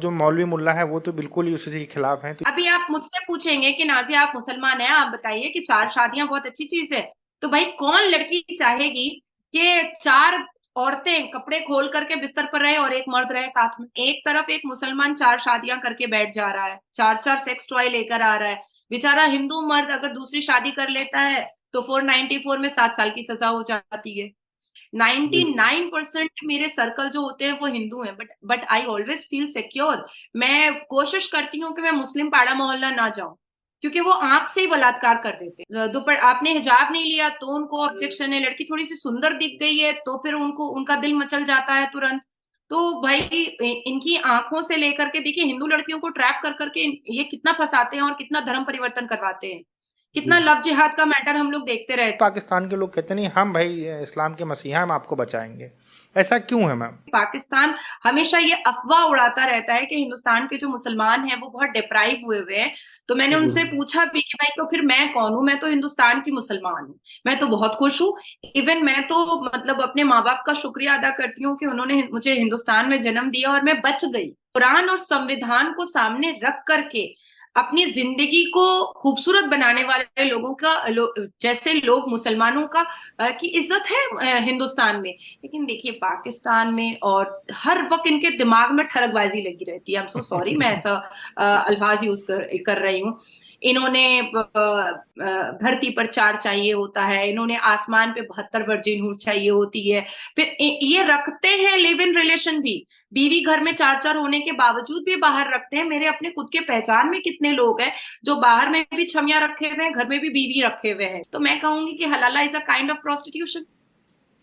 जो मौलवी मुल्ला है वो तो बिल्कुल ही उसी के खिलाफ हैं। तो अभी आप मुझसे पूछेंगे कि नाजिया आप मुसलमान हैं, आप बताइए कि चार शादियां बहुत अच्छी चीज है। तो भाई कौन लड़की चाहेगी कि चार औरतें कपड़े खोल करके बिस्तर पर रहे और एक मर्द रहे साथ में। एक तरफ एक मुसलमान चार शादियां करके बैठ जा रहा है, चार चार सेक्स टॉय लेकर आ रहा है। बेचारा हिंदू मर्द अगर दूसरी शादी कर लेता है तो 494 में 7 साल की सजा हो जाती है। 99% मेरे सर्कल जो होते हैं वो हिंदू हैं, but I always feel secure. मैं कोशिश करती हूँ कि मैं मुस्लिम पाड़ा मोहल्ला ना जाऊं, क्योंकि वो आंख से ही बलात्कार कर देते हैं। दोपहर आपने हिजाब नहीं लिया तो उनको ऑब्जेक्शन है, लड़की थोड़ी सी सुंदर दिख गई है तो फिर उनको उनका दिल मचल जाता है तुरंत। तो भाई इनकी आंखों से लेकर के देखिए, हिंदू लड़कियों को ट्रैप कर करके ये कितना फंसाते हैं और कितना धर्म परिवर्तन करवाते हैं। कितना लव जिहाद का मैटर हम लोग देखते रहते। पाकिस्तान के लोग कहते नहीं हम भाई इस्लाम के मसीहा हम आपको बचाएंगे। ऐसा क्यों है मैम? पाकिस्तान हमेशा ये अफवाह उड़ाता रहता है कि हिंदुस्तान के जो मुसलमान हैं वो बहुत डिप्राइव हुए हुए हैं। तो मैंने उनसे पूछा भी कि भाई तो फिर मैं कौन हूं, मैं तो हिंदुस्तान की मुसलमान हूँ, मैं तो बहुत खुश हूँ। इवन मैं तो मतलब अपने माँ बाप का शुक्रिया अदा करती हूँ कि उन्होंने मुझे हिंदुस्तान में जन्म दिया और मैं बच गई। कुरान और संविधान को सामने रख करके अपनी जिंदगी को खूबसूरत बनाने वाले लोगों का जैसे लोग मुसलमानों का की इज्जत है हिंदुस्तान में। लेकिन देखिए पाकिस्तान में और हर वक्त इनके दिमाग में ठरकबाजी लगी रहती है। आई एम सो सॉरी मैं ऐसा अल्फाज यूज कर रही हूँ। इन्होंने धरती पर चार चाहिए होता है, इन्होंने आसमान पे 72 वर्जिन हूर चाहिए होती है। फिर ये रखते हैं लिव इन रिलेशन भी, बीवी घर में चार चार होने के बावजूद भी बाहर रखते हैं। मेरे अपने खुद के पहचान में कितने लोग हैं जो बाहर में भी छमिया रखे हुए हैं, घर में भी बीवी रखे हुए हैं। तो मैं कहूंगी कि हलाला is a kind of prostitution.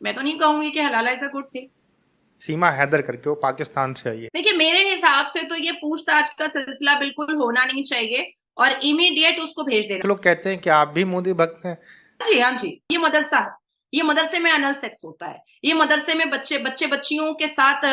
मैं तो नहीं कहूंगी कि हलाला is a good thing. Seema Haider करके वो पाकिस्तान से आई है। देखिए मेरे हिसाब से तो ये पूछताछ का सिलसिला बिल्कुल होना नहीं चाहिए और इमीडिएट उसको भेज देना। तो लोग कहते हैं कि आप भी मोदी भक्त हैं। जी हाँ जी, ये मदरसा है। ये मदरसे में अनल सेक्स होता है। ये मदरसे में बच्चे बच्चे बच्चियों के साथ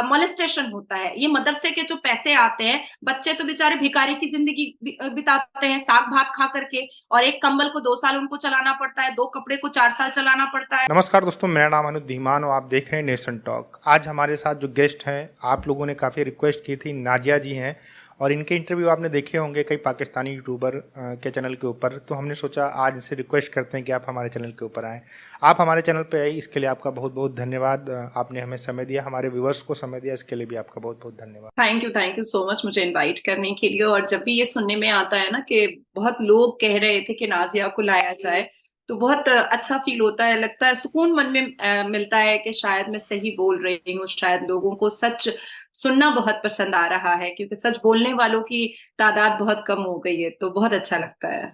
मोलेस्टेशन होता है। ये मदरसे के जो पैसे आते हैं, बच्चे तो बेचारे भिखारी की जिंदगी बिताते हैं साग भात खा करके, और एक कंबल को 2 साल उनको चलाना पड़ता है, दो कपड़े को 4 साल चलाना पड़ता है। नमस्कार दोस्तों, मेरा नाम अनुज धीमान और आप देख रहे हैं नेशन टॉक। आज हमारे साथ जो गेस्ट हैं, आप लोगों ने काफ़ी रिक्वेस्ट की थी, नाजिया जी हैं। और इनके इंटरव्यू आपने देखे होंगे कई पाकिस्तानी यूट्यूबर के चैनल के ऊपर। तो हमने सोचा आज इनसे रिक्वेस्ट करते हैं कि आप हमारे चैनल के ऊपर आएँ। आप हमारे चैनल पे आए, इसके लिए आपका बहुत बहुत धन्यवाद। आपने हमें समय दिया, हमारे व्यूवर्स को समय दिया, इसके लिए भी आपका बहुत बहुत धन्यवाद। थैंक यू सो मच मुझे इनवाइट करने के लिए। और जब भी ये सुनने में आता है ना कि बहुत लोग कह रहे थे कि नाजिया को लाया जाए, तो बहुत अच्छा फील होता है, लगता है सुकून मन में मिलता है कि शायद मैं सही बोल रही हूँ, शायद लोगों को सच सुनना बहुत पसंद आ रहा है, क्योंकि सच बोलने वालों की तादाद बहुत कम हो गई है। तो बहुत अच्छा लगता है।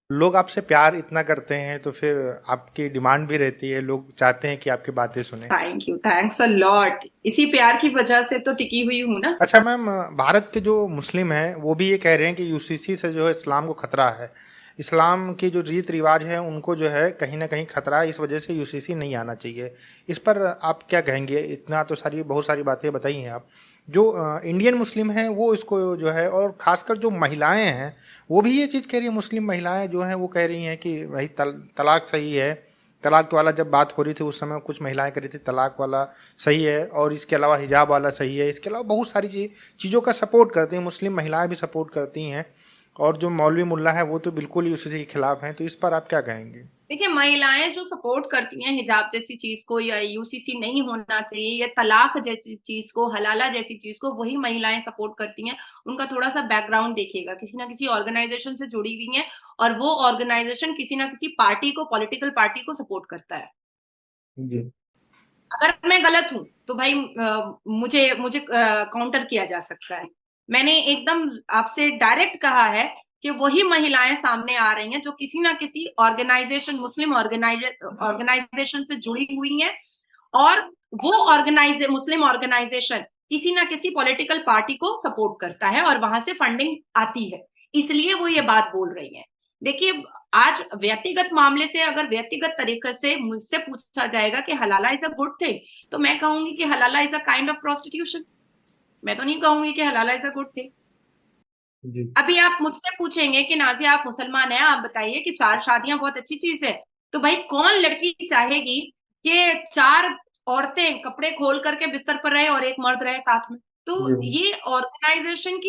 लोग आपसे प्यार इतना करते हैं तो फिर आपकी डिमांड भी रहती है, लोग चाहते हैं कि आपकी बातें सुने। Thank you, thanks a lot. इसी प्यार की वजह से तो टिकी हुई हूँ ना। अच्छा मैम, भारत के जो मुस्लिम हैं वो भी ये कह रहे हैं कि यूसीसी से जो है इस्लाम को खतरा है। इस्लाम की जो रीत रिवाज है उनको जो है कहीं ना कहीं खतरा है, इस वजह से यूसीसी नहीं आना चाहिए। इस पर आप क्या कहेंगे? इतना तो बहुत सारी बातें बताई हैं आप। जो इंडियन मुस्लिम हैं वो इसको जो है, और ख़ासकर जो महिलाएं हैं वो भी ये चीज़ कह रही है। मुस्लिम महिलाएं जो हैं वो कह रही हैं कि भाई तलाक सही है। तलाक वाला जब बात हो रही थी उस समय कुछ महिलाएं कह रही थी तलाक वाला सही है, और इसके अलावा हिजाब वाला सही है। इसके अलावा बहुत सारी चीज़ों का सपोर्ट करती हैं, मुस्लिम महिलाएं भी सपोर्ट करती हैं। और जो मौलवी मुल्ला है वो तो बिल्कुल ही उसी के खिलाफ हैं। तो इस पर आप क्या कहेंगे? देखिए महिलाएं जो सपोर्ट करती हैं हिजाब जैसी चीज को, या यूसीसी नहीं होना चाहिए, या तलाक जैसी चीज को, हलाला जैसी चीज को, वही महिलाएं सपोर्ट करती हैं। उनका थोड़ा सा बैकग्राउंड देखिएगा, किसी ना किसी ऑर्गेनाइजेशन से जुड़ी हुई हैं, और वो ऑर्गेनाइजेशन किसी ना किसी पार्टी को, पॉलिटिकल पार्टी को सपोर्ट करता है। जी। अगर मैं गलत हूं तो भाई मुझे मुझे काउंटर किया जा सकता है। मैंने एकदम आपसे डायरेक्ट कहा है कि वही महिलाएं सामने आ रही हैं जो किसी ना किसी ऑर्गेनाइजेशन, मुस्लिम ऑर्गेनाइजेशन से जुड़ी हुई हैं, और वो मुस्लिम ऑर्गेनाइजेशन किसी ना किसी पॉलिटिकल पार्टी को सपोर्ट करता है और वहां से फंडिंग आती है, इसलिए वो ये बात बोल रही है। देखिए आज व्यक्तिगत मामले से अगर व्यक्तिगत तरीके से मुझसे पूछा जाएगा कि हलाला इज अ गुड थिंग, तो मैं कहूंगी कि हलाला is a kind of prostitution. मैं तो नहीं कहूंगी कि हलाला इज अ गुड थिंग। जी। अभी आप मुझसे पूछेंगे कि नाजिया आप मुसलमान हैं, आप बताइए कि चार शादियां बहुत अच्छी चीज है। तो भाई कौन लड़की चाहेगी कि चार औरतें कपड़े खोल करके बिस्तर पर रहे और एक मर्द रहे साथ में। तो जी ये ऑर्गेनाइजेशन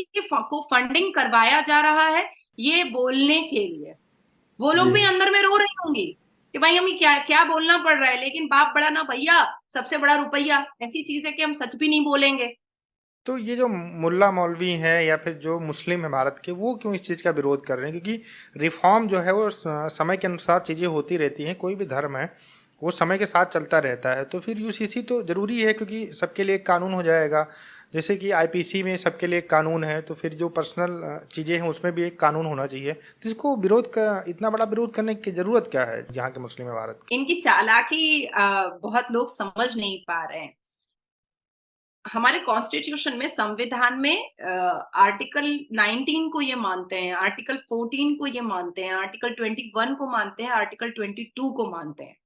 को फंडिंग करवाया जा रहा है ये बोलने के लिए। वो लोग भी जी। अंदर में रो रही होंगी कि भाई हमें क्या क्या बोलना पड़ रहा है, लेकिन बाप बड़ा ना भैया, सबसे बड़ा रुपया, ऐसी चीज है कि हम सच भी नहीं बोलेंगे। तो ये जो मुल्ला मौलवी हैं या फिर जो मुस्लिम है भारत के, वो क्यों इस चीज़ का विरोध कर रहे हैं? क्योंकि रिफॉर्म जो है वो समय के अनुसार चीज़ें होती रहती हैं, कोई भी धर्म है वो समय के साथ चलता रहता है। तो फिर यूसीसी तो ज़रूरी है, क्योंकि सबके लिए एक कानून हो जाएगा। जैसे कि आईपीसी में सबके लिए एक कानून है, तो फिर जो पर्सनल चीज़ें हैं उसमें भी एक कानून होना चाहिए। तो इसको विरोध का इतना बड़ा विरोध करने की ज़रूरत क्या है यहाँ के मुस्लिम है भारत के? इनकी चालाकी बहुत लोग समझ नहीं पा रहे हैं। हमारे कॉन्स्टिट्यूशन में, संविधान में आर्टिकल 19 को ये मानते हैं, आर्टिकल 14 को ये मानते हैं, आर्टिकल 21 को मानते हैं, आर्टिकल 22 को मानते हैं।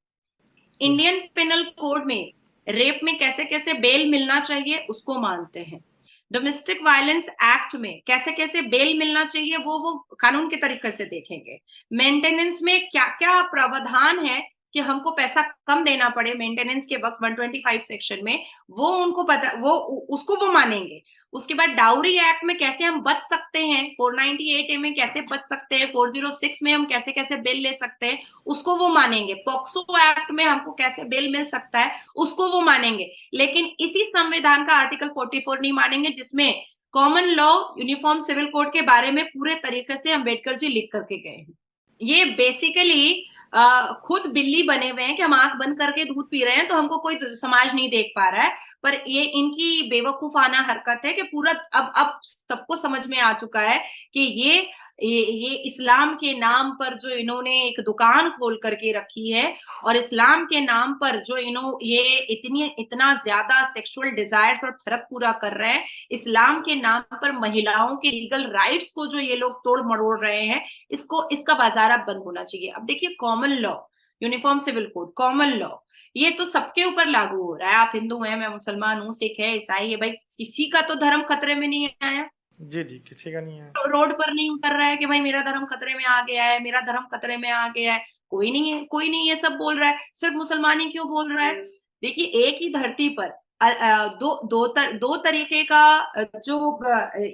इंडियन पिनल कोड में रेप में कैसे कैसे बेल मिलना चाहिए उसको मानते हैं। डोमेस्टिक वायलेंस एक्ट में कैसे कैसे बेल मिलना चाहिए वो कानून के तरीके से देखेंगे। मेंटेनेंस में क्या क्या प्रावधान है कि हमको पैसा कम देना पड़े मेंटेनेंस के वक्त, 125 सेक्शन में, वो उनको पता, वो उसको वो मानेंगे। उसके बाद डाउरी एक्ट में कैसे हम बच सकते हैं, 498A में कैसे बच सकते हैं, 406 में हम कैसे कैसे बिल ले सकते हैं, उसको वो मानेंगे। पॉक्सो एक्ट में हमको कैसे बिल मिल सकता है उसको वो मानेंगे। लेकिन इसी संविधान का आर्टिकल 44 नहीं मानेंगे, जिसमें common law uniform civil code के बारे में पूरे तरीके से अम्बेडकर जी लिख करके गए हैं। ये बेसिकली खुद बिल्ली बने हुए हैं कि हम आंख बंद करके दूध पी रहे हैं तो हमको कोई समाज नहीं देख पा रहा है। पर ये इनकी बेवकूफाना हरकत है कि पूरा अब सबको समझ में आ चुका है कि ये इस्लाम के नाम पर जो इन्होंने एक दुकान खोल करके रखी है, और इस्लाम के नाम पर जो ये इतना ज्यादा सेक्सुअल डिजायर्स और थरक पूरा कर रहे हैं, इस्लाम के नाम पर महिलाओं के लीगल राइट्स को जो ये लोग तोड़ मरोड़ रहे हैं, इसका बाजार अब बंद होना चाहिए। अब देखिए, common law, uniform civil code, common law, ये तो सबके ऊपर लागू हो रहा है। आप हिंदू हैं, मैं मुसलमान हूँ, सिख है, ईसाई है, भाई किसी का तो धर्म खतरे में नहीं आया। जी जी, किसी का नहीं है। रोड पर नहीं उतर रहा है कि भाई मेरा धर्म खतरे में आ गया है, मेरा धर्म खतरे में आ गया है। कोई नहीं है, कोई नहीं, ये सब बोल रहा है। सिर्फ मुसलमान ही क्यों बोल रहा है? देखिए, एक ही धरती पर दो तरीके का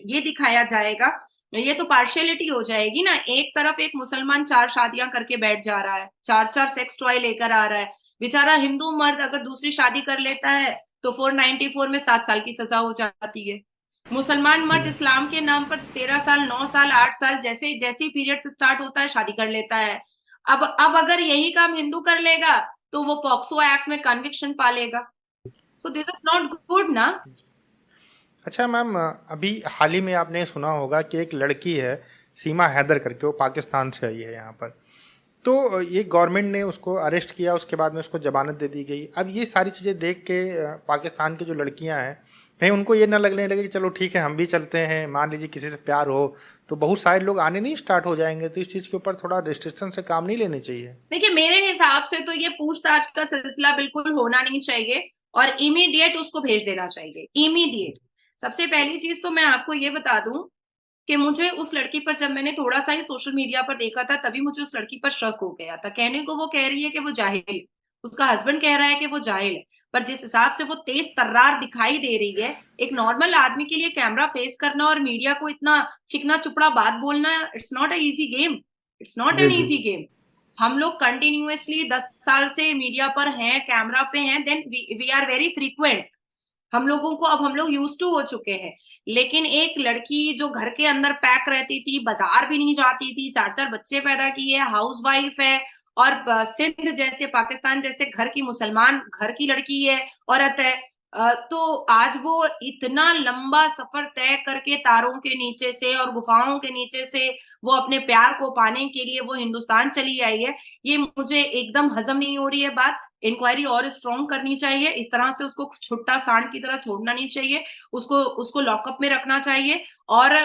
ये दिखाया जाएगा, ये तो पार्शियलिटी हो जाएगी ना। एक तरफ एक मुसलमान 4 शादियां करके बैठ जा रहा है, 4 सेक्स टॉय लेकर आ रहा है। बेचारा हिंदू मर्द अगर दूसरी शादी कर लेता है तो 494 में 7 साल की सजा हो जाती है। मुसलमान मर्द इस्लाम के नाम पर 13 साल, 9 साल, 8 साल, जैसे जैसे पीरियड स्टार्ट होता है शादी कर लेता है। अब अगर यही काम हिंदू कर लेगा तो वो पॉक्सो एक्ट में कन्विक्शन पालेगा। So this is not good ना। अच्छा मैम, अभी हाल ही में आपने सुना होगा कि एक लड़की है सीमा हैदर करके, वो पाकिस्तान से आई है यहाँ पर। तो ये गवर्नमेंट ने उसको अरेस्ट किया, उसके बाद में उसको जमानत दे दी गई। अब ये सारी चीज़ें देख के पाकिस्तान की जो लड़कियां हैं, कहीं उनको ये ना लगने लगे कि चलो ठीक है हम भी चलते हैं, मान लीजिए किसी से प्यार हो तो बहुत सारे लोग आने नहीं स्टार्ट हो जाएंगे। तो इस चीज़ के ऊपर थोड़ा रिस्ट्रिक्शन से काम नहीं लेनी चाहिए? देखिए, मेरे हिसाब से तो ये पूछताछ का सिलसिला बिल्कुल होना नहीं चाहिए और इमीडिएट उसको भेज देना चाहिए, इमीडिएट। सबसे पहली चीज तो मैं आपको ये बता दूं कि मुझे उस लड़की पर, जब मैंने थोड़ा सा ही सोशल मीडिया पर देखा था, तभी मुझे उस लड़की पर शक हो गया था। कहने को वो कह रही है कि वो जाहिल है, उसका हस्बैंड कह रहा है कि वो जाहिल है, पर जिस हिसाब से वो तेज तर्रार दिखाई दे रही है, एक नॉर्मल आदमी के लिए कैमरा फेस करना और मीडिया को इतना चिकना चुपड़ा बात बोलना, it's not a easy game, it's not G N G. Easy game. हम लोग कंटिन्यूअसली 10 साल से मीडिया पर हैं, कैमरा पे हैं, then we are very frequent. हम लोगों को अब हम लोग यूज टू हो चुके हैं। लेकिन एक लड़की जो घर के अंदर पैक रहती थी, बाजार भी नहीं जाती थी, 4 4 बच्चे पैदा किए, हाउस वाइफ है, और सिंध जैसे, पाकिस्तान जैसे घर की, मुसलमान घर की लड़की है, औरत है, तो आज वो इतना लंबा सफर तय करके तारों के नीचे से और गुफाओं के नीचे से वो अपने प्यार को पाने के लिए वो हिंदुस्तान चली आई है। ये मुझे एकदम हजम नहीं हो रही है बात। इंक्वायरी और स्ट्रॉन्ग करनी चाहिए, इस तरह से उसको छुट्टा सांड की तरह छोड़ना नहीं चाहिए, उसको उसको लॉकअप में रखना चाहिए, और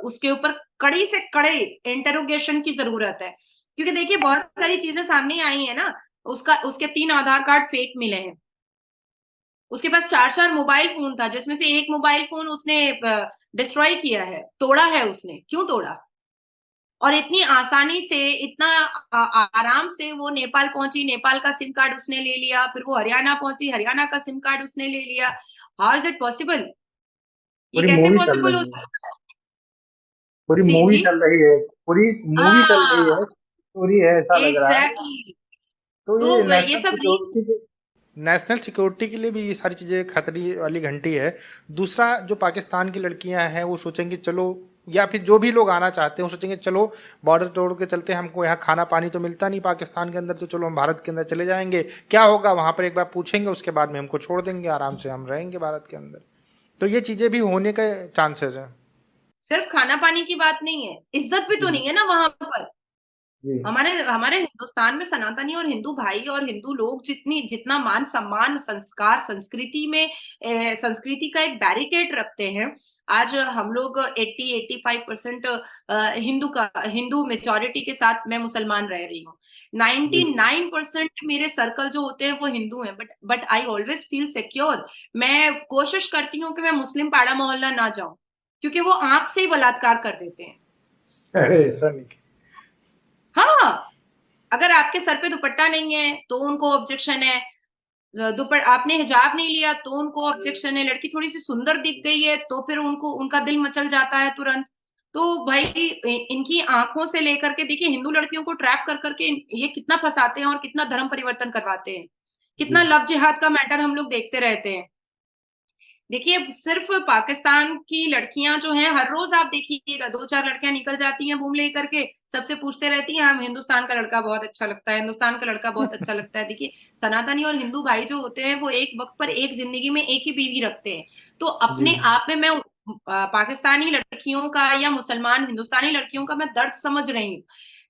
उसके ऊपर कड़ी से कड़े इंटेरोगेशन की जरूरत है। क्योंकि देखिए, बहुत सारी चीजें सामने आई है ना। उसके 3 आधार कार्ड फेक मिले हैं। उसके पास 4 4 मोबाइल फोन था, जिसमें से एक मोबाइल फोन उसने डिस्ट्रॉय किया है, तोड़ा है उसने। क्यों तोड़ा? और इतनी आसानी से, इतना आराम से वो नेपाल पहुंची, नेपाल का सिम कार्ड उसने ले लिया, फिर वो हरियाणा पहुंची, हरियाणा का सिम कार्ड उसने ले लिया। How is it possible? ये पूरी कैसे मूवी चल पॉसिबल हो रही है, सकता है? पूरी सी मूवी जी। चल रही है, पूरी मूवी चल रही है, हाँ, स्टोरी है, ऐसा लग रहा है। एग्जैक्टली। तो ये तो ये नेशनल सब नहीं। सिक्योरिटी के। नेशनल सिक्योरिटी के लिए भी ये सारी चीज़ें खतरे वाली घंटी है। दूसरा, जो पाकिस्तान की लड़कियां हैं वो सोचेंगी चलो, या फिर जो भी लोग आना चाहते हैं वो सोचेंगे चलो बॉर्डर तोड़ के चलते हैं, हमको यहाँ खाना पानी तो मिलता नहीं पाकिस्तान के अंदर, तो चलो हम भारत के अंदर चले जाएंगे, क्या होगा वहाँ पर एक बार पूछेंगे, उसके बाद में हमको छोड़ देंगे, आराम से हम रहेंगे भारत के अंदर। तो ये चीज़ें भी होने के चांसेस हैं। सिर्फ खाना पानी की बात नहीं है, इज्जत भी तो जी नहीं है ना वहां पर। जी हमारे हमारे हिंदुस्तान में सनातनी और हिंदू भाई और हिंदू लोग जितना मान सम्मान संस्कार संस्कृति में संस्कृति का एक बैरिकेड रखते हैं। आज हम लोग 80-85% हिंदू मेजोरिटी के साथ मैं मुसलमान रह रही हूँ। जी 99% मेरे सर्कल जो होते हैं वो हिंदू हैं, but I always feel secure. मैं कोशिश करती हूँ कि मैं मुस्लिम पाड़ा मोहल्ला ना जाऊं, क्योंकि वो आंख से ही बलात्कार कर देते हैं। अरे ऐसा नहीं। हाँ, अगर आपके सर पे दुपट्टा नहीं है तो उनको ऑब्जेक्शन है, आपने हिजाब नहीं लिया तो उनको ऑब्जेक्शन है, लड़की थोड़ी सी सुंदर दिख गई है तो फिर उनको उनका दिल मचल जाता है तुरंत। तो भाई इनकी आंखों से लेकर के देखिए, हिंदू लड़कियों को ट्रैप कर करके ये कितना फंसाते हैं और कितना धर्म परिवर्तन करवाते हैं, जी कितना लव जिहाद का मैटर हम लोग देखते रहते हैं। देखिए, सिर्फ पाकिस्तान की लड़कियां जो हैं, हर रोज आप देखिएगा 2-4 लड़कियां निकल जाती हैं बूम लेकर के, सबसे पूछते रहती हैं हम हिंदुस्तान का लड़का बहुत अच्छा लगता है, हिंदुस्तान का लड़का बहुत अच्छा लगता है। देखिए, सनातनी और हिंदू भाई जो होते हैं वो एक वक्त पर एक जिंदगी में एक ही बीवी रखते हैं। तो जी अपने आप में मैं पाकिस्तानी लड़कियों का या मुसलमान हिंदुस्तानी लड़कियों का मैं दर्द समझ रही हूँ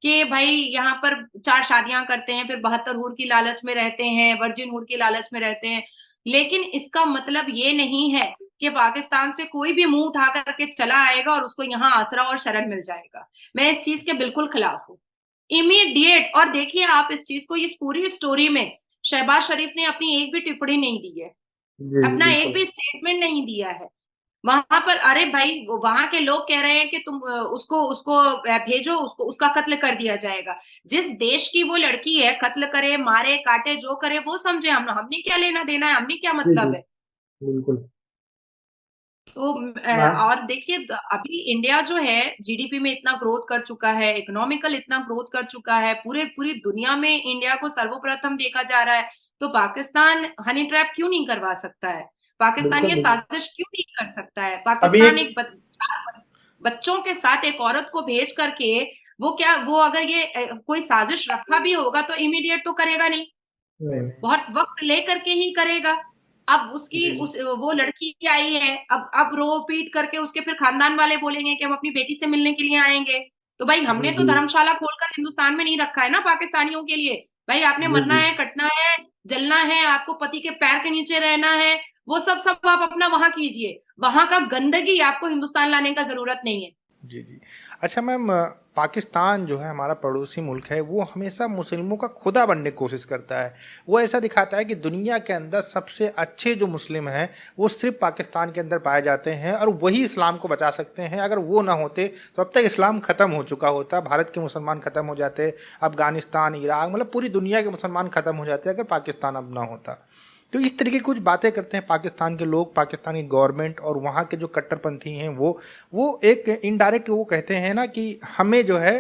कि भाई यहाँ पर 4 शादियां करते हैं, फिर 72 हूर की लालच में रहते हैं, वर्जिन हूर की लालच में रहते हैं। लेकिन इसका मतलब ये नहीं है कि पाकिस्तान से कोई भी मुंह उठा करके चला आएगा और उसको यहाँ आसरा और शरण मिल जाएगा। मैं इस चीज के बिल्कुल खिलाफ हूँ, इमीडिएट। और देखिए आप इस चीज को, इस पूरी स्टोरी में शहबाज शरीफ ने अपनी एक भी टिप्पणी नहीं दी है, जी जी अपना एक बिल्कुल। भी स्टेटमेंट नहीं दिया है वहां पर। अरे भाई, वहां के लोग कह रहे हैं कि तुम उसको उसको भेजो, उसको उसका कत्ल कर दिया जाएगा। जिस देश की वो लड़की है, कत्ल करे मारे काटे जो करे वो समझे, हमने क्या लेना देना है, हमने क्या जी जी मतलब है। बिल्कुल। तो हाँ और देखिए, अभी इंडिया जो है जीडीपी में इतना ग्रोथ कर चुका है, इकोनॉमिकल इतना ग्रोथ कर चुका है, पूरी दुनिया में इंडिया को सर्वप्रथम देखा जा रहा है। तो पाकिस्तान हनी ट्रैप क्यों नहीं करवा सकता है? पाकिस्तान बिल्कुल ये बिल्कुल। साजिश क्यों नहीं कर सकता है? अभी पाकिस्तान एक एक बच्चों के साथ एक औरत को भेज करके, वो अगर ये कोई साजिश रखा भी होगा तो इमीडिएट तो करेगा नहीं, नहीं नहीं। नहीं। बहुत वक्त लेकर के ही करेगा। अब उसकी जी उस वो लड़की आई है, अब रो पीट करके उसके फिर खानदान वाले बोलेंगे कि हम अपनी बेटी से मिलने के लिए आएंगे। तो भाई जी हमने तो जी धर्मशाला खोलकर हिंदुस्तान में नहीं रखा है ना पाकिस्तानियों के लिए। भाई आपने जी मरना जी है, कटना है, जलना है, आपको पति के पैर के नीचे रहना है, वो सब सब आप अपना वहां कीजिए। वहां का गंदगी आपको हिंदुस्तान लाने का जरूरत नहीं है। जी जी। अच्छा मैम, पाकिस्तान जो है हमारा पड़ोसी मुल्क है, वो हमेशा मुस्लिमों का खुदा बनने की कोशिश करता है। वो ऐसा दिखाता है कि दुनिया के अंदर सबसे अच्छे जो मुस्लिम हैं वो सिर्फ पाकिस्तान के अंदर पाए जाते हैं, और वही इस्लाम को बचा सकते हैं। अगर वो ना होते तो अब तक इस्लाम ख़त्म हो चुका होता, भारत के मुसलमान ख़त्म हो जाते, अफ़गानिस्तान इराक मतलब पूरी दुनिया के मुसलमान ख़त्म हो जाते अगर पाकिस्तान अब ना होता। तो इस तरीके की कुछ बातें करते हैं पाकिस्तान के लोग, पाकिस्तानी गवर्नमेंट और वहाँ के जो कट्टरपंथी हैं वो एक इनडायरेक्ट वो कहते हैं ना कि हमें जो है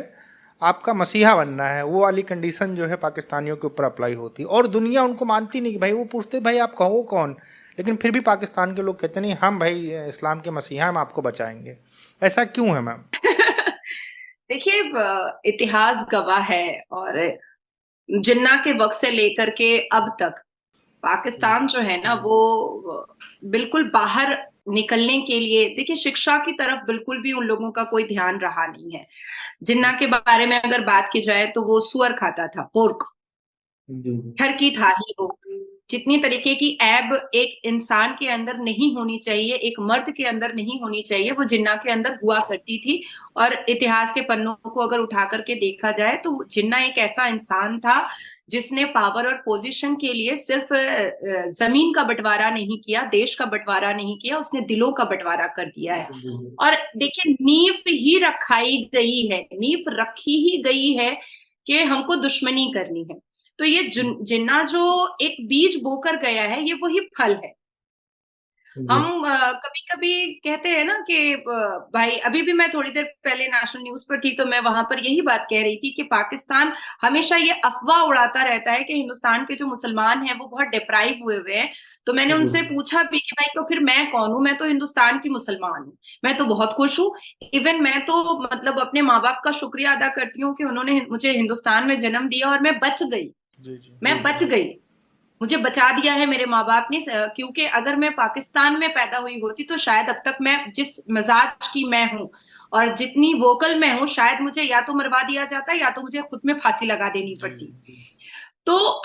आपका मसीहा बनना है, वो वाली कंडीशन जो है पाकिस्तानियों के ऊपर अप्लाई होती है, और दुनिया उनको मानती नहीं कि भाई, वो पूछते भाई आप कहो कौन, लेकिन फिर भी पाकिस्तान के लोग कहते नहीं हम भाई इस्लाम के मसीहा, हम आपको बचाएंगे। ऐसा क्यों है मैम? देखिए, इतिहास गवाह है, और जिन्ना के वक्त से लेकर के अब तक पाकिस्तान जो है ना वो बिल्कुल बाहर निकलने के लिए, देखिए शिक्षा की तरफ बिल्कुल भी उन लोगों का कोई ध्यान रहा नहीं है। जिन्ना के बारे में अगर बात की जाए तो वो सुअर खाता था, पोर्क, जी ठरकी था ही वो। जितनी तरीके की ऐब एक इंसान के अंदर नहीं होनी चाहिए, एक मर्द के अंदर नहीं होनी चाहिए, वो जिन्ना के अंदर हुआ करती थी। और इतिहास के पन्नों को अगर उठा करके देखा जाए तो जिन्ना एक ऐसा इंसान था जिसने पावर और पोजीशन के लिए सिर्फ जमीन का बंटवारा नहीं किया, देश का बंटवारा नहीं किया, उसने दिलों का बंटवारा कर दिया है। जी और देखिए, नींव ही रखाई गई है, नींव रखी ही गई है कि हमको दुश्मनी करनी है। तो ये जिन्ना जो एक बीज बोकर गया है, ये वही फल है। जी, हम कभी कभी कहते हैं ना कि भाई अभी भी मैं थोड़ी देर पहले नेशनल न्यूज पर थी तो मैं वहां पर यही बात कह रही थी कि पाकिस्तान हमेशा ये अफवाह उड़ाता रहता है कि हिंदुस्तान के जो मुसलमान हैं वो बहुत डिप्राइव हुए हुए हैं। तो मैंने जी, उनसे पूछा भी कि भाई तो फिर मैं कौन हूं, मैं तो हिंदुस्तान की मुसलमान हूँ, मैं तो बहुत खुश हूँ। इवन मैं तो मतलब अपने माँ बाप का शुक्रिया अदा करती हूँ कि उन्होंने मुझे हिंदुस्तान में जन्म दिया और मैं बच गई, जी जी जी, मैं बच गई, मुझे बचा दिया है मेरे माँ बाप ने। क्योंकि अगर मैं पाकिस्तान में पैदा हुई होती तो शायद अब तक मैं जिस मिजाज की मैं हूं और जितनी वोकल मैं हूं, शायद मुझे या तो मरवा दिया जाता या तो मुझे खुद में फांसी लगा देनी जी पड़ती। जी, तो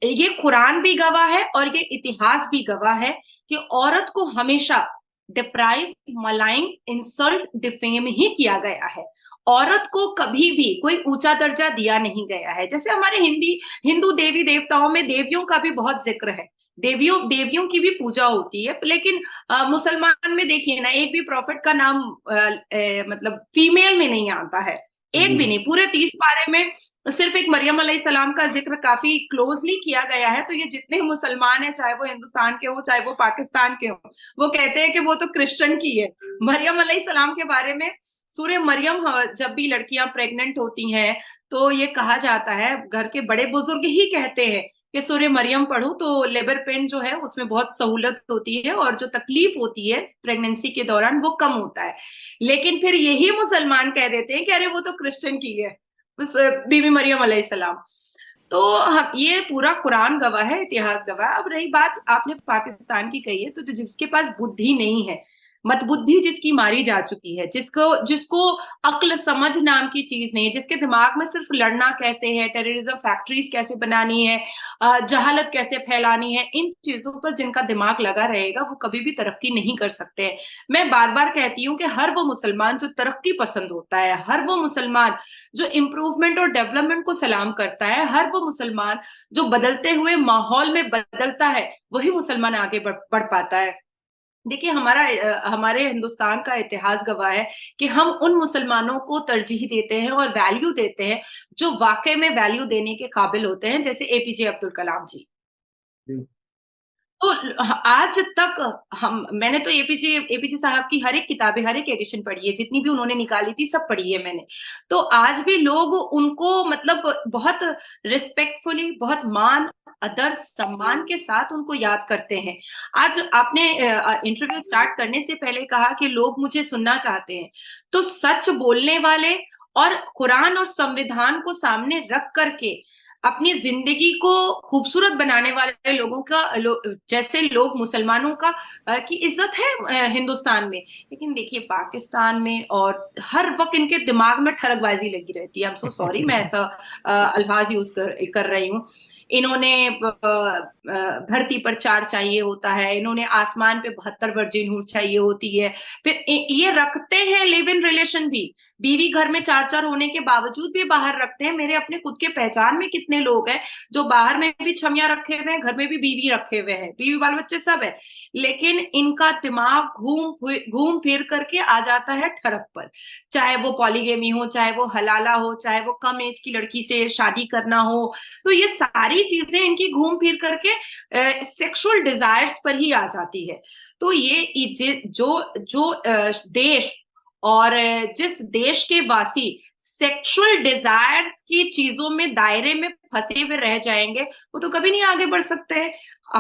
ये कुरान भी गवाह है और ये इतिहास भी गवाह है कि औरत को हमेशा डिप्राइव, मलाइन, इंसल्ट, डिफेम ही किया गया है। औरत को कभी भी कोई ऊंचा दर्जा दिया नहीं गया है। जैसे हमारे हिंदू देवी देवताओं में देवियों का भी बहुत जिक्र है, देवियों देवियों की भी पूजा होती है, लेकिन मुसलमान में देखिए ना, एक भी प्रॉफिट का नाम मतलब फीमेल में नहीं आता है, एक भी जी, नहीं। पूरे 30 पारे में सिर्फ एक मरियम अलैहिस्सलाम का जिक्र काफी क्लोजली किया गया है। तो ये जितने मुसलमान हैं, चाहे वो हिंदुस्तान के हो चाहे वो पाकिस्तान के हो, वो कहते हैं कि वो तो क्रिश्चियन की है। मरियम अलैहिस्सलाम के बारे में सूर्य मरियम, जब भी लड़कियां प्रेग्नेंट होती हैं तो ये कहा जाता है, घर के बड़े बुजुर्ग ही कहते हैं कि सूर्य मरियम पढ़ो तो लेबर पेन जो है उसमें बहुत सहूलत होती है और जो तकलीफ होती है प्रेगनेंसी के दौरान वो कम होता है। लेकिन फिर यही मुसलमान कह देते हैं कि अरे वो तो क्रिश्चियन की है, उस बीबी मरियम अलैहिस्सलाम। तो हम ये पूरा कुरान गवाह है, इतिहास गवाह है। अब रही बात आपने पाकिस्तान की कही है, तो जिसके पास बुद्धि नहीं है, मतबुद्धि जिसकी मारी जा चुकी है, जिसको जिसको अक्ल समझ नाम की चीज नहीं है, जिसके दिमाग में सिर्फ लड़ना कैसे है, टेररिज्म फैक्ट्रीज कैसे बनानी है, जहालत कैसे फैलानी है, इन चीजों पर जिनका दिमाग लगा रहेगा वो कभी भी तरक्की नहीं कर सकते हैं। मैं बार बार कहती हूँ कि हर वो मुसलमान जो तरक्की पसंद होता है, हर वो मुसलमान जो इम्प्रूवमेंट और डेवलपमेंट को सलाम करता है, हर वो मुसलमान जो बदलते हुए माहौल में बदलता है, वही मुसलमान आगे बढ़ पाता है। देखिए हमारे हिंदुस्तान का इतिहास गवाह है कि हम उन मुसलमानों को तरजीह देते हैं और वैल्यू देते हैं जो वाकई में वैल्यू देने के काबिल होते हैं, जैसे एपीजे अब्दुल कलाम जी। जी, तो आज तक मैंने तो एपीजे एपीजे साहब की हर एक किताबें, हर एक एडिशन पढ़ी है, जितनी भी उन्होंने निकाली थी सब पढ़ी है मैंने। तो आज भी लोग उनको मतलब बहुत रिस्पेक्टफुली, बहुत मान, आदर, सम्मान के साथ उनको याद करते हैं। आज आपने इंटरव्यू स्टार्ट करने से पहले कहा कि लोग मुझे सुनना चाहते हैं, तो सच बोलने वाले और कुरान और संविधान को सामने रख करके अपनी जिंदगी को खूबसूरत बनाने वाले लोगों का जैसे लोग मुसलमानों का की इज्जत है हिंदुस्तान में। लेकिन देखिए पाकिस्तान में और हर वक्त इनके दिमाग में ठरकबाजी लगी रहती है। आई एम सो सॉरी मैं ऐसा अल्फाज यूज कर रही हूँ। इन्होंने धरती पर 4 चाहिए होता है, इन्होंने आसमान पे 72 वर्जिन हूर चाहिए होती है। फिर ये रखते हैं लिव इन रिलेशन भी, बीवी घर में 4-4 होने के बावजूद भी बाहर रखते हैं। मेरे अपने खुद के पहचान में कितने लोग हैं जो बाहर में भी छमिया रखे हुए हैं, घर में भी बीवी रखे हुए हैं, बीवी बाल बच्चे सब है, लेकिन इनका दिमाग घूम फिर करके आ जाता है ठरक पर। चाहे वो पॉलीगेमी हो, चाहे वो हलाला हो, चाहे वो कम एज की लड़की से शादी करना हो, तो ये सारी चीजें इनकी घूम फिर करके सेक्सुअल डिजायर्स पर ही आ जाती है। तो ये जो जो देश और जिस देश के वासी सेक्सुअल डिजायर्स की चीजों में दायरे में फंसे हुए रह जाएंगे, वो तो कभी नहीं आगे बढ़ सकते हैं।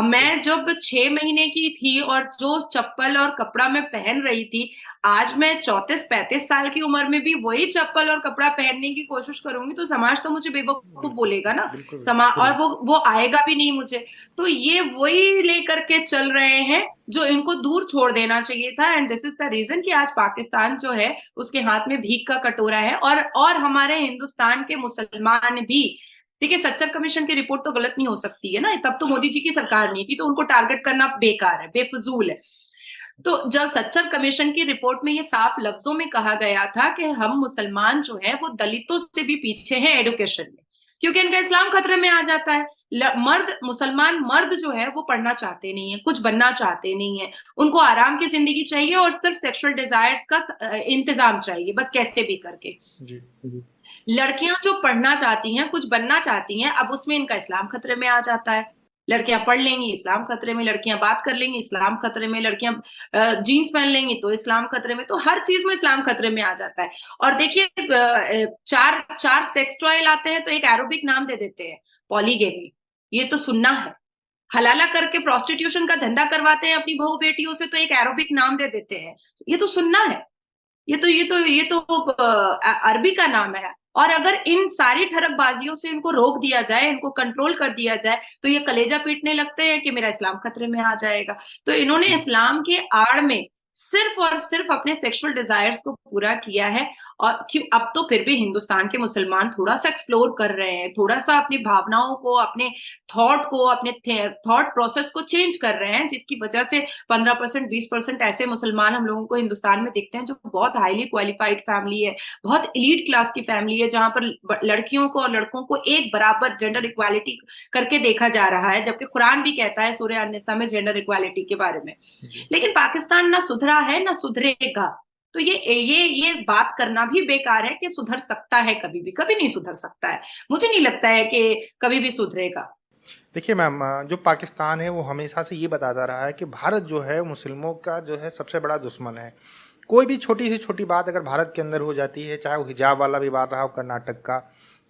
मैं जब 6 महीने की थी और जो चप्पल और कपड़ा मैं पहन रही थी, आज मैं 34-35 साल की उम्र में भी वही चप्पल और कपड़ा पहनने की कोशिश करूंगी तो समाज तो मुझे बेवकूफ बिल्कुल बोलेगा ना। बिल्कुल समाज, बिल्कुल। और वो आएगा भी नहीं मुझे। तो ये वही लेकर के चल रहे हैं जो इनको दूर छोड़ देना चाहिए था। And this is the reason कि आज पाकिस्तान जो है उसके हाथ में भीख का कटोरा है। और हमारे हिंदुस्तान के मुसलमान भी, देखिए सच्चर कमीशन की रिपोर्ट तो गलत नहीं हो सकती है ना, तब तो मोदी जी की सरकार नहीं थी, तो उनको टारगेट करना बेकार है, बेफजूल है। तो जब सच्चर कमीशन की रिपोर्ट में ये साफ लफ्जों में कहा गया था कि हम मुसलमान जो है वो दलितों से भी पीछे हैं एडुकेशन में, क्योंकि इनका इस्लाम खतरे में आ जाता है। मुसलमान मर्द जो है वो पढ़ना चाहते नहीं है, कुछ बनना चाहते नहीं है, उनको आराम की जिंदगी चाहिए और सिर्फ सेक्सुअल डिजायर्स का इंतजाम चाहिए, बस कैसे भी करके। जी जी, लड़कियां जो पढ़ना चाहती हैं, कुछ बनना चाहती हैं, अब उसमें इनका इस्लाम खतरे में आ जाता है। लड़कियां पढ़ लेंगी, इस्लाम खतरे में, लड़कियां बात कर लेंगी, इस्लाम खतरे में, लड़कियां जीन्स पहन लेंगी तो इस्लाम खतरे में, तो हर चीज में इस्लाम खतरे में आ जाता है। और देखिए चार चार सेक्स टॉय लाते हैं तो एक एरोबिक नाम दे देते हैं, पॉलीगेमी। ये तो सुन्ना है। हलाला करके प्रोस्टिट्यूशन का धंधा करवाते हैं अपनी बहू बेटियों से तो एक एरोबिक नाम दे देते हैं। ये तो सुन्ना है। ये तो अरबी का नाम है। और अगर इन सारी ठरकबाजियों से इनको रोक दिया जाए, इनको कंट्रोल कर दिया जाए, तो ये कलेजा पीटने लगते हैं कि मेरा इस्लाम खतरे में आ जाएगा। तो इन्होंने इस्लाम के आड़ में सिर्फ और सिर्फ अपने सेक्सुअल डिजायर्स को पूरा किया है। और क्यों, अब तो फिर भी हिंदुस्तान के मुसलमान थोड़ा सा एक्सप्लोर कर रहे हैं, थोड़ा सा अपनी भावनाओं को, अपने थॉट को, अपने थॉट प्रोसेस को चेंज कर रहे हैं, जिसकी वजह से 15% 20% ऐसे मुसलमान हम लोगों को हिंदुस्तान में दिखते हैं जो बहुत हाईली क्वालिफाइड फैमिली है, बहुत एलीट क्लास की फैमिली है, जहां पर लड़कियों को और लड़कों को एक बराबर जेंडर इक्वालिटी करके देखा जा रहा है, जबकि कुरान भी कहता है सूरह अन-निसा में जेंडर इक्वालिटी के बारे में। लेकिन पाकिस्तान ना सुधरा है ना सुधरेगा। तो ये बात करना भी बेकार है कि सुधर सकता है, कभी भी कभी नहीं सुधर सकता है। मुझे नहीं लगता है कि कभी भी सुधरेगा। देखिए मैम, जो पाकिस्तान है वो हमेशा से ये बताता रहा है कि भारत जो है मुस्लिमों का जो है सबसे बड़ा दुश्मन है। कोई भी छोटी से छोटी बात अगर भारत के अंदर हो जाती है, चाहे वो हिजाब वाला विवाद रहा हो कर्नाटक का,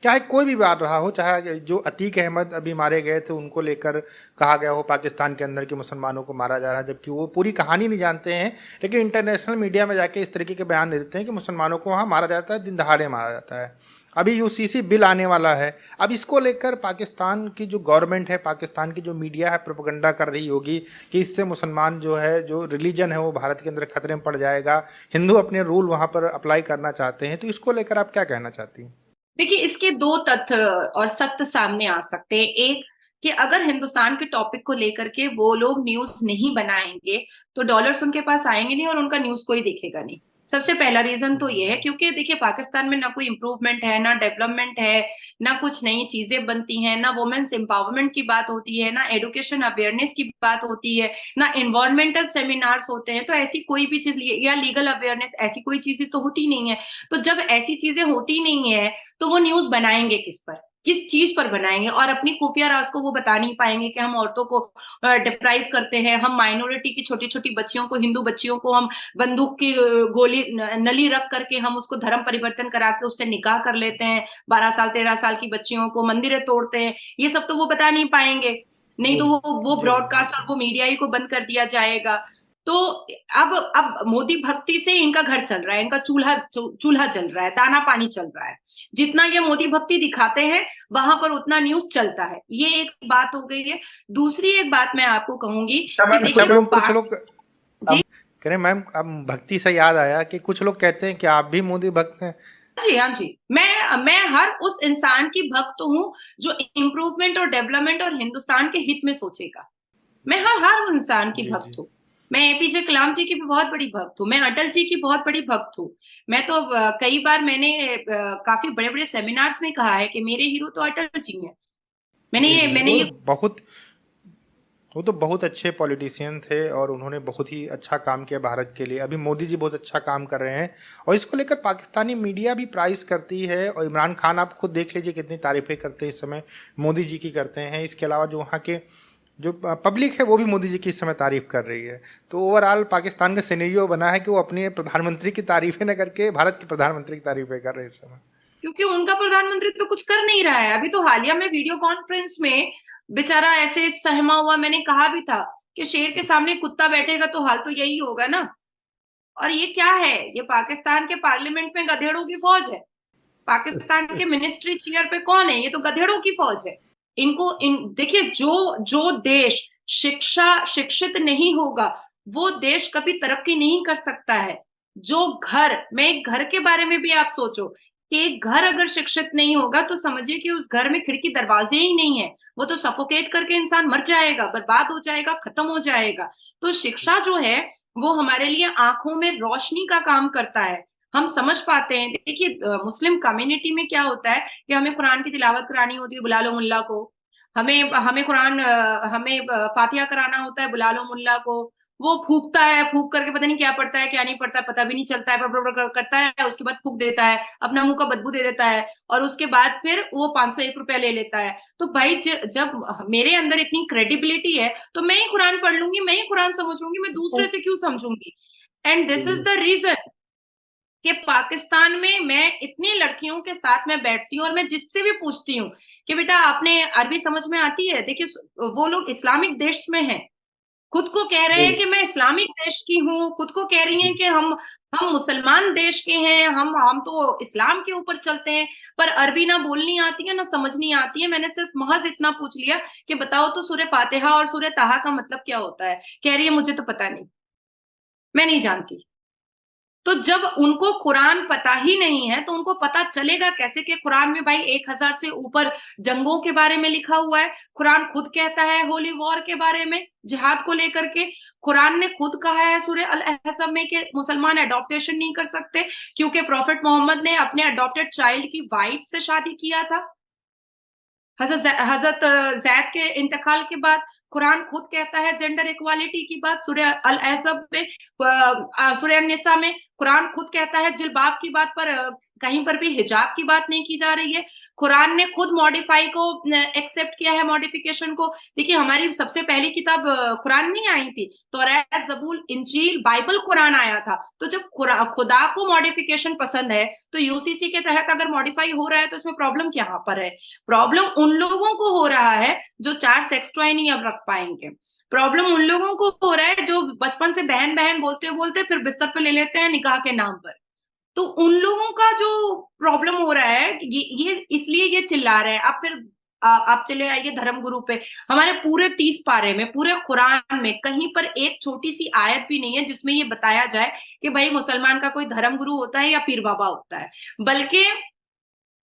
चाहे कोई भी विवाद रहा हो, चाहे जो अतीक अहमद अभी मारे गए थे उनको लेकर कहा गया हो पाकिस्तान के अंदर कि मुसलमानों को मारा जा रहा है, जबकि वो पूरी कहानी नहीं जानते हैं, लेकिन इंटरनेशनल मीडिया में जाके इस तरीके के बयान दे देते हैं कि मुसलमानों को वहाँ मारा जाता है, दिन दहाड़े मारा जाता है। अभी यूसीसी बिल आने वाला है, अब इसको लेकर पाकिस्तान की जो गवर्नमेंट है, पाकिस्तान की जो मीडिया है, प्रोपेगेंडा कर रही होगी कि इससे मुसलमान जो है, जो रिलीजन है वो भारत के अंदर खतरे में पड़ जाएगा, हिंदू अपने रूल वहाँ पर अप्लाई करना चाहते हैं। तो इसको लेकर आप क्या कहना चाहती हैं? देखिए, इसके दो तथ्य और सत्य सामने आ सकते हैं। एक कि अगर हिंदुस्तान के टॉपिक को लेकर के वो लोग न्यूज नहीं बनाएंगे तो डॉलर्स उनके पास आएंगे नहीं और उनका न्यूज कोई देखेगा नहीं। सबसे पहला रीजन तो ये है, क्योंकि देखिए पाकिस्तान में ना कोई इंप्रूवमेंट है, ना डेवलपमेंट है, ना कुछ नई चीजें बनती हैं, ना वुमेन्स एम्पावरमेंट की बात होती है, ना एजुकेशन अवेयरनेस की बात होती है, ना इन्वायरमेंटल सेमिनार्स होते हैं। तो ऐसी कोई भी चीज, या लीगल अवेयरनेस, ऐसी कोई चीजें तो होती नहीं है। तो जब ऐसी चीजें होती नहीं है तो वो न्यूज बनाएंगे किस पर, किस चीज पर बनाएंगे? और अपनी खुफिया राज को वो बता नहीं पाएंगे कि हम औरतों को डिप्राइव करते हैं, हम माइनॉरिटी की छोटी छोटी बच्चियों को, हिंदू बच्चियों को हम बंदूक की गोली नली रख करके हम उसको धर्म परिवर्तन करा के उससे निकाह कर लेते हैं, 12 साल 13 साल की बच्चियों को मंदिरें तोड़ते हैं। ये सब तो वो बता नहीं पाएंगे, नहीं तो वो ब्रॉडकास्ट और वो मीडिया ही को बंद कर दिया जाएगा। तो अब मोदी भक्ति से इनका घर चल रहा है, इनका चूल्हा चल रहा है, दाना पानी चल रहा है। जितना ये मोदी भक्ति दिखाते हैं वहां पर उतना न्यूज चलता है। ये एक बात हो गई है। दूसरी एक बात मैं आपको कहूंगी कि देखिए कुछ लोग कह रहे, मैम अब भक्ति से याद आया कि कुछ लोग कहते हैं कि आप भी मोदी भक्त हैं। जी हाँ जी, मैं हर उस इंसान की भक्त हूँ जो इम्प्रूवमेंट और डेवलपमेंट और हिंदुस्तान के हित में सोचेगा। मैं हर इंसान की भक्त हूँ। मैं एपीजे कलाम जी की भी बहुत बड़ी भक्त हूँ, मैं अटल जी की बहुत बड़ी भक्त हूँ। मैं तो कई बार मैंने काफी बड़े बड़े सेमिनार्स में कहा है कि मेरे हीरो तो अटल जी हैं। वो तो बहुत अच्छे पॉलिटिशियन थे और उन्होंने बहुत ही अच्छा काम किया भारत के लिए। अभी मोदी जी बहुत अच्छा काम कर रहे हैं और इसको लेकर पाकिस्तानी मीडिया भी प्राइस करती है। और इमरान खान आप खुद देख लीजिए कितनी तारीफें करते हैं इस समय, मोदी जी की करते हैं। इसके अलावा जो वहाँ के जो पब्लिक है वो भी मोदी जी की इस समय तारीफ कर रही है। तो ओवरऑल पाकिस्तान का सिनेरियो बना है कि वो अपने प्रधानमंत्री की तारीफें न करके भारत के प्रधानमंत्री की तारीफें कर रहे हैं इस समय, क्योंकि उनका प्रधानमंत्री तो कुछ कर नहीं रहा है। अभी तो हालिया में वीडियो कॉन्फ्रेंस में बेचारा ऐसे सहमा हुआ, मैंने कहा भी था कि शेर के सामने कुत्ता बैठेगा तो हाल तो यही होगा ना। और ये क्या है? ये पाकिस्तान के पार्लियामेंट में गधेड़ों की फौज है। पाकिस्तान के मिनिस्ट्री चेयर पे कौन है? ये तो गधेड़ों की फौज है। देखिए, जो देश शिक्षित नहीं होगा वो देश कभी तरक्की नहीं कर सकता है। मैं एक घर के बारे में भी आप सोचो कि एक घर अगर शिक्षित नहीं होगा तो समझिए कि उस घर में खिड़की दरवाजे ही नहीं है, वो तो सफोकेट करके इंसान मर जाएगा, बर्बाद हो जाएगा, खत्म हो जाएगा। तो शिक्षा जो है वो हमारे लिए आंखों में रोशनी का काम करता है। हम समझ पाते हैं। देखिए, मुस्लिम कम्युनिटी में क्या होता है कि हमें कुरान की तिलावत करानी होती है, बुला लो मुल्ला को। हमें फातिहा कराना होता है, बुला लो मुल्ला को। वो फूकता है, फूक करके पता नहीं क्या पड़ता है क्या नहीं पड़ता है, पता भी नहीं चलता है, करता है, उसके बाद फूक देता है, अपना मुंह का बदबू दे देता है, और उसके बाद फिर वो 501 रुपया ले लेता है। तो भाई जब मेरे अंदर इतनी क्रेडिबिलिटी है तो मैं ही कुरान पढ़ लूंगी, मैं ही कुरान समझ लूंगी, मैं दूसरे से क्यों समझूंगी? And this is the reason कि पाकिस्तान में मैं इतनी लड़कियों के साथ में बैठती हूँ और मैं जिससे भी पूछती हूँ कि बेटा आपने अरबी समझ में आती है, देखिए वो लोग इस्लामिक देश में हैं, खुद को कह रहे हैं कि मैं इस्लामिक देश की हूँ, खुद को कह रही हैं कि हम मुसलमान देश के हैं, हम तो इस्लाम के ऊपर चलते हैं, पर अरबी ना बोलनी आती है ना समझनी आती है। मैंने सिर्फ महज इतना पूछ लिया कि बताओ तो सूरह फातिहा और सूरह ताहा का मतलब क्या होता है? कह रही है मुझे तो पता नहीं, मैं नहीं जानती। तो जब उनको कुरान पता ही नहीं है तो उनको पता चलेगा कैसे कि कुरान में भाई 1000 से ऊपर जंगों के बारे में लिखा हुआ है। कुरान खुद कहता है होली वॉर के बारे में, जिहाद को लेकर के। कुरान ने खुद कहा है सूरह अल अहज़ाब में कि मुसलमान अडॉप्टेशन नहीं कर सकते क्योंकि प्रॉफिट मोहम्मद ने अपने अडॉप्टेड चाइल्ड की वाइफ से शादी किया था हजरत जैद के इंतकाल के बाद। कुरान खुद कहता है जेंडर इक्वालिटी की बात सूरह अल अहज़ाब में, सूरह निसा में कुरान खुद कहता है जिलबाब की बात, पर कहीं पर भी हिजाब की बात नहीं की जा रही है। कुरान ने खुद मॉडिफाई को एक्सेप्ट किया है, मॉडिफिकेशन को। देखिए हमारी सबसे पहली किताब कुरान नहीं आई थी, तौरात, ज़बूर, इंजील, बाइबल, कुरान आया था। तो जब खुदा को मॉडिफिकेशन पसंद है तो यूसीसी के तहत अगर मॉडिफाई हो रहा है तो इसमें प्रॉब्लम क्या पर है? प्रॉब्लम उन लोगों को हो रहा है जो 4 सेक्स टॉय नहीं अब रख पाएंगे। प्रॉब्लम उन लोगों को हो रहा है जो बचपन से बहन बहन बोलते बोलते फिर बिस्तर पे ले लेते हैं निकाह के नाम पर। तो उन लोगों का जो प्रॉब्लम हो रहा है ये इसलिए ये चिल्ला रहे हैं। आप फिर आप चले आइए धर्म गुरु पे, हमारे पूरे 30 पारे में, पूरे कुरान में कहीं पर एक छोटी सी आयत भी नहीं है जिसमें ये बताया जाए कि भाई मुसलमान का कोई धर्म गुरु होता है या पीर बाबा होता है। बल्कि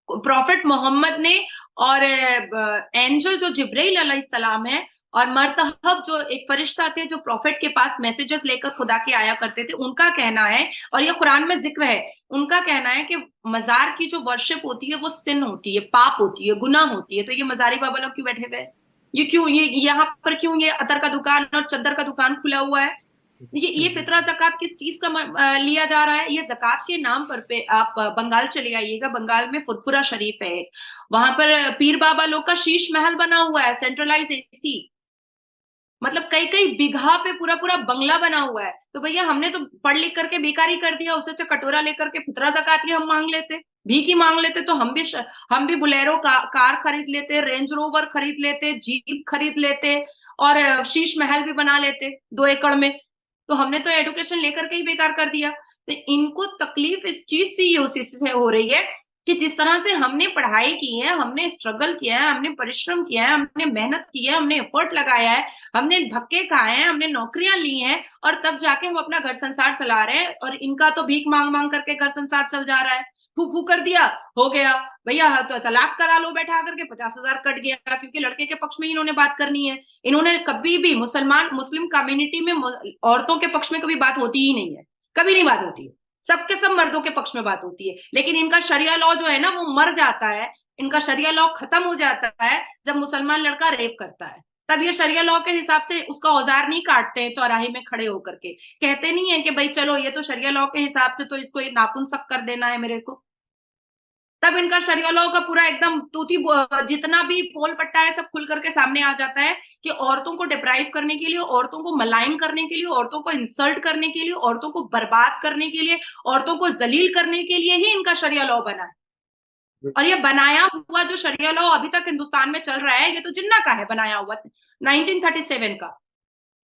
प्रॉफिट मोहम्मद ने और एंजल जो जिब्राइल अलैहिस्सलाम है और मरतहब जो एक फरिश्ता थे जो प्रॉफिट के पास मैसेजेस लेकर खुदा के आया करते थे, उनका कहना है, और ये कुरान में जिक्र है, उनका कहना है कि मजार की जो वर्शिप होती है वो सिन होती है, पाप होती है, गुनाह होती है। तो ये मजारी बाबा लोग क्यों बैठे हुए हैं? ये क्यों, ये यहाँ पर क्यों ये अतर का दुकान और चद्दर का दुकान खुला हुआ है? ये फितरा जकात किस चीज का लिया जा रहा है? ये जकात के नाम पर पे आप बंगाल चले आइएगा, बंगाल में फुरफुरा शरीफ है, वहां पर पीर बाबा लोग का शीश महल बना हुआ है, सेंट्रलाइज एसी, मतलब कई कई बीघा पे पूरा पूरा बंगला बना हुआ है। तो भैया हमने तो पढ़ लिख करके बेकारी कर दिया, उससे कटोरा लेकर के फितरा ज़कात की हम मांग लेते, भीख ही मांग लेते, तो हम भी बुलेरो कार खरीद लेते, रेंज रोवर खरीद लेते, जीप खरीद लेते और शीश महल भी बना लेते 2 एकड़ में। तो हमने तो एडुकेशन लेकर के ही बेकार कर दिया। तो इनको तकलीफ इस चीज से उसी से हो रही है कि जिस तरह से हमने पढ़ाई की है, हमने स्ट्रगल किया है, हमने परिश्रम किया है, हमने मेहनत की है, हमने एफर्ट लगाया है, हमने धक्के खाए हैं, हमने नौकरियां ली हैं, और तब जाके हम अपना घर संसार चला रहे हैं, और इनका तो भीख मांग मांग करके घर संसार चल जा रहा है। फू फू कर दिया, हो गया भैया, तो तलाक करा लो बैठा करके, 50,000 कट गया, क्योंकि लड़के के पक्ष में इन्होंने बात करनी है। इन्होंने कभी भी मुस्लिम कम्युनिटी में औरतों के पक्ष में कभी बात होती ही नहीं है, कभी नहीं बात होती है, सबके सब मर्दों के पक्ष में बात होती है। लेकिन इनका शरिया लॉ जो है ना वो मर जाता है, इनका शरिया लॉ खत्म हो जाता है जब मुसलमान लड़का रेप करता है। तब ये शरिया लॉ के हिसाब से उसका औजार नहीं काटते हैं चौराहे में खड़े होकर के, कहते नहीं है कि भाई चलो ये तो शरिया लॉ के हिसाब से तो इसको ये नापुंसक कर देना है मेरे को। तब इनका शरिया लॉ का पूरा एकदम तूती जितना भी पोल पट्टा है सब खुल करके सामने आ जाता है कि औरतों को डिप्राइव करने के लिए, औरतों को मलाइन करने के लिए, औरतों को इंसल्ट करने के लिए, औरतों को बर्बाद करने के लिए, औरतों को जलील करने के लिए ही इनका शरिया लॉ बना है। और ये बनाया हुआ जो शरिया लॉ अभी तक हिंदुस्तान में चल रहा है, ये तो जिन्ना का है बनाया हुआ 1937 का।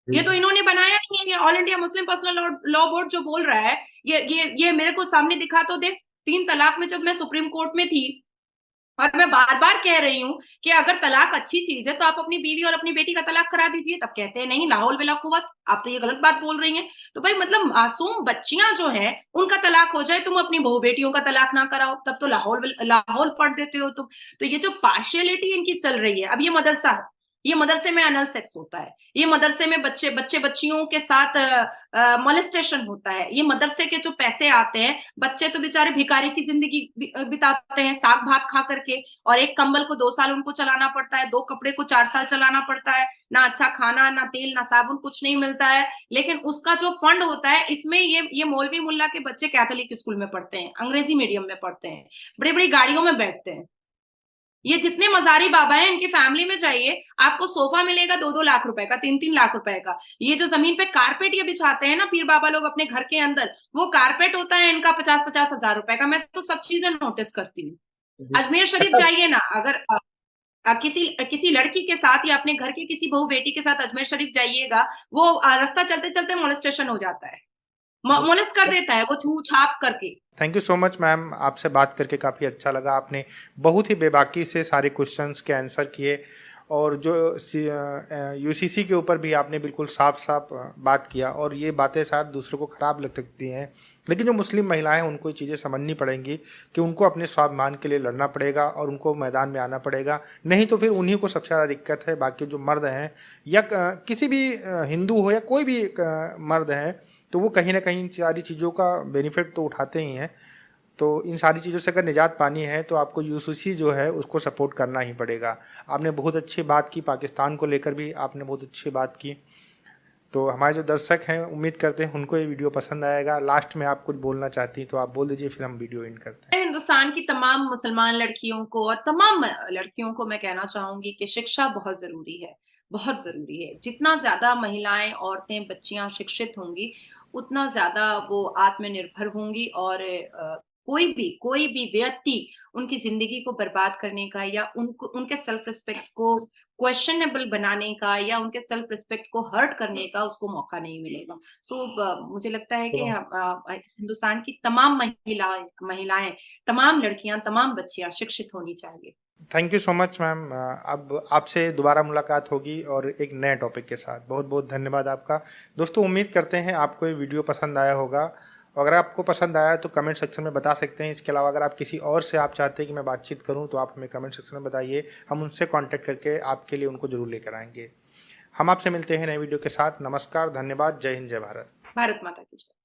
ये तो इन्होंने बनाया नहीं है, ये all India Muslim personal law board जो बोल रहा है, ये मेरे को सामने दिखा तो दे। 3 तलाक में जब मैं सुप्रीम कोर्ट में थी और मैं बार बार कह रही हूँ कि अगर तलाक अच्छी चीज है तो आप अपनी बीवी और अपनी बेटी का तलाक करा दीजिए, तब कहते हैं नहीं लाहौल बिला कुव्वत, आप तो ये गलत बात बोल रही हैं। तो भाई मतलब मासूम बच्चियां जो हैं उनका तलाक हो जाए, तुम अपनी बहू बेटियों का तलाक ना कराओ, तब तो लाहौल पढ़ देते हो तुम। तो ये जो पार्शियलिटी इनकी चल रही है, अब ये मदरसा है, ये मदरसे में अनल सेक्स होता है, ये मदरसे में बच्चियों के साथ मोलेस्टेशन होता है, ये मदरसे के जो पैसे आते हैं, बच्चे तो बेचारे भिखारी की जिंदगी बिताते हैं साग भात खा करके, और एक कंबल को 2 साल उनको चलाना पड़ता है, 2 कपड़े को 4 साल चलाना पड़ता है, ना अच्छा खाना, ना तेल, ना साबुन, कुछ नहीं मिलता है। लेकिन उसका जो फंड होता है, इसमें ये मौलवी मुल्ला के बच्चे कैथोलिक स्कूल में पढ़ते हैं, अंग्रेजी मीडियम में पढ़ते हैं, बड़ी बड़ी गाड़ियों में बैठते हैं। ये जितने मजारी बाबा हैं, इनकी फैमिली में जाइए, आपको सोफा मिलेगा 2-2 लाख रुपए का, 3-3 लाख रुपए का। ये जो जमीन पे कारपेट ये बिछाते हैं ना पीर बाबा लोग अपने घर के अंदर, वो कारपेट होता है इनका 50-50 हजार रुपए का। मैं तो सब चीजें नोटिस करती हूँ। अजमेर शरीफ अच्छा, जाइए ना, अगर किसी लड़की के साथ या अपने घर के किसी बहू बेटी के साथ अजमेर शरीफ जाइएगा, वो रास्ता चलते चलते मोलेस्टेशन हो जाता है, मोलेस्ट कर देता है वो छू छाप करके। Thank you so much ma'am, आपसे बात करके काफ़ी अच्छा लगा। आपने बहुत ही बेबाकी से सारे क्वेश्चंस के आंसर किए, और जो यूसीसी के ऊपर भी आपने बिल्कुल साफ साफ बात किया, और ये बातें शायद दूसरों को ख़राब लग सकती हैं, लेकिन जो मुस्लिम महिलाएं हैं उनको ये चीज़ें समझनी पड़ेंगी कि उनको अपने स्वाभिमान के लिए लड़ना पड़ेगा और उनको मैदान में आना पड़ेगा, नहीं तो फिर उन्हीं को सबसे ज़्यादा दिक्कत है। बाकी जो मर्द हैं या किसी भी हिंदू हो या कोई भी मर्द हैं, तो वो कहीं ना कहीं इन सारी चीज़ों का बेनिफिट तो उठाते ही हैं। तो इन सारी चीज़ों से अगर निजात पानी है तो आपको यूसीसी जो है उसको सपोर्ट करना ही पड़ेगा। आपने बहुत अच्छी बात की, पाकिस्तान को लेकर भी आपने बहुत अच्छी बात की। तो हमारे जो दर्शक हैं, उम्मीद करते हैं उनको ये वीडियो पसंद आएगा। लास्ट में आप कुछ बोलना चाहती हैं तो आप बोल दीजिए, फिर हम वीडियो एंड करते हैं। हिंदुस्तान की तमाम मुसलमान लड़कियों को और तमाम लड़कियों को मैं कहना चाहूंगी कि शिक्षा बहुत जरूरी है, बहुत जरूरी है। जितना ज्यादा महिलाएं, औरतें, बच्चियां शिक्षित होंगी, उतना ज्यादा वो आत्मनिर्भर होंगी, और कोई भी व्यक्ति उनकी जिंदगी को बर्बाद करने का या उनके सेल्फ रिस्पेक्ट को क्वेश्चनेबल बनाने का या उनके सेल्फ रिस्पेक्ट को हर्ट करने का उसको मौका नहीं मिलेगा। मुझे लगता है कि हिंदुस्तान की तमाम महिलाएं, तमाम लड़कियां, तमाम बच्चियां शिक्षित होनी चाहिए। Thank you so much ma'am. अब आपसे दोबारा मुलाकात होगी और एक नए टॉपिक के साथ। बहुत बहुत धन्यवाद आपका। दोस्तों, उम्मीद करते हैं आपको ये वीडियो पसंद आया होगा। अगर आपको पसंद आया तो कमेंट सेक्शन में बता सकते हैं। इसके अलावा अगर आप किसी और से आप चाहते हैं कि मैं बातचीत करूं तो आप हमें कमेंट सेक्शन में बताइए, हम उनसे कांटेक्ट करके आपके लिए उनको जरूर लेकर आएंगे। हम आपसे मिलते हैं नए वीडियो के साथ। नमस्कार, धन्यवाद, जय हिंद, जय भारत। भारत माता की जय।